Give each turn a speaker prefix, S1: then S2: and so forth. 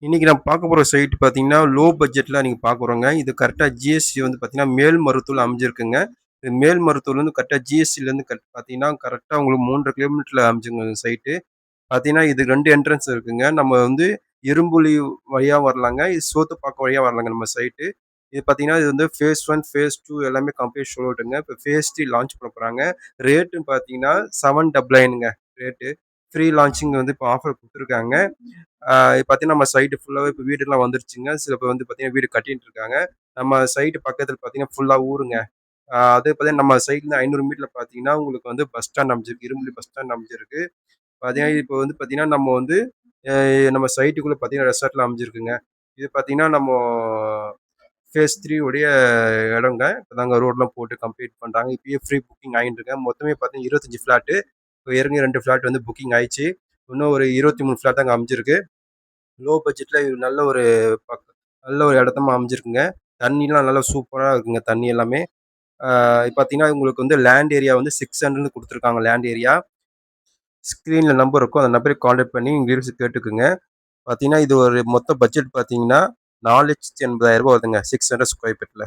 S1: இன்னைக்கு நம்ம பார்க்க போற சைட் பார்த்தீங்கன்னா, லோ பட்ஜெட்ல நீங்க பார்க்க போறோங்க. இது கரெக்ட்டா ஜிஎஸ்டி வந்து பார்த்தீங்கன்னா, மேல்மருவத்தூர்ல அமைஞ்சிருக்குங்க. இது மேல்மருவத்தூர்லேருந்து கரெக்ட்டா ஜிஎஸ்டிலேருந்து பார்த்தீங்கன்னா, கரெக்ட்டா உங்களுக்கு 3 1/2 கிலோமீட்டர்ல அமைஞ்சுங்க இந்த சைட்டு. பார்த்தீங்கன்னா, இது 2 என்ட்ரன்ஸ் இருக்குங்க. நம்ம வந்து இரும்புலி வழியா வரலாங்க. இது சோத்துப்பாக்கம் வழியா வரலாங்க நம்ம சைட்டு. இது பார்த்தீங்கன்னா, இது வந்து ஃபேஸ் 1, ஃபேஸ் 2 எல்லாமே கம்ப்ளீட் ஷோ அவுட்டுங்க. இப்ப ஃபேஸ் 3 லான்ச் பண்ண போறாங்க. ரேட்டுன்னு பார்த்தீங்கன்னா, 799ங்க ரேட்டு. ஃப்ரீ லான்ச்சிங் வந்து இப்போ ஆஃபர் குடுத்துருக்காங்க. பார்த்தீங்கன்னா, நம்ம சைட்டு ஃபுல்லாவே இப்ப வீடுலாம் வந்துருச்சுங்க. சில பேர் வந்து பார்த்தீங்கன்னா, வீடு கட்டிட்டு இருக்காங்க. நம்ம சைட்டு பக்கத்துல பார்த்தீங்கன்னா, ஃபுல்லா ஊருங்க. அது பார்த்தீங்கன்னா, நம்ம சைட்லருந்து 500 மீட்டர்ல பார்த்தீங்கன்னா, உங்களுக்கு வந்து பஸ் ஸ்டாண்ட் அமைஞ்சிருக்கு. இரும்புலி பஸ் ஸ்டாண்ட் அமைஞ்சிருக்கு. பார்த்தீங்கன்னா, இப்போ வந்து பார்த்தீங்கன்னா, நம்ம வந்து அ நம்ம சைட்டுக்குள்ள பார்த்தீங்கன்னா, ரெசார்ட்லாம் அமைஞ்சிருக்குங்க. இது பார்த்தீங்கன்னா, ஃபேஸ் 3 உடைய இடங்க. இப்பதாங்க ரோட்லாம் போட்டு கம்ப்ளீட் பண்றாங்க. இப்பயே ப்ரீ புக்கிங் ஆயிட்டுருக்கு. மொத்தமே பார்த்தீங்கன்னா, 25 ஃப்ளாட்டு. இப்ப ஏற்கனவே 2 ஃப்ளாட் வந்து புக்கிங் ஆயிடுச்சு. இன்னும் ஒரு 23 ஃப்ளாட் தாங்க அமைஞ்சிருக்கு. லோ பட்ஜெட்ல இது பக் நல்ல ஒரு இடமா அமைஞ்சிருக்குங்க. தண்ணிலாம் நல்லா சூப்பரா இருக்குங்க தண்ணி எல்லாமே. பார்த்தீங்கன்னா, உங்களுக்கு வந்து லேண்ட் ஏரியா வந்து 600ன்னு குடுத்துருக்காங்க லேண்ட் ஏரியா. ஸ்க்ரீன்ல நம்பர் இருக்கும். அந்த நம்பருக்கு கான்டாக்ட் பண்ணி டீடெயில்ஸ் கேட்டுக்கங்க. பார்த்தீங்கன்னா, இது ஒரு மொத்த பட்ஜெட் பார்த்தீங்கன்னா, ரூ. 4,80,000 வருதுங்க. 600 ஸ்கொயர் ஃபீட்ல.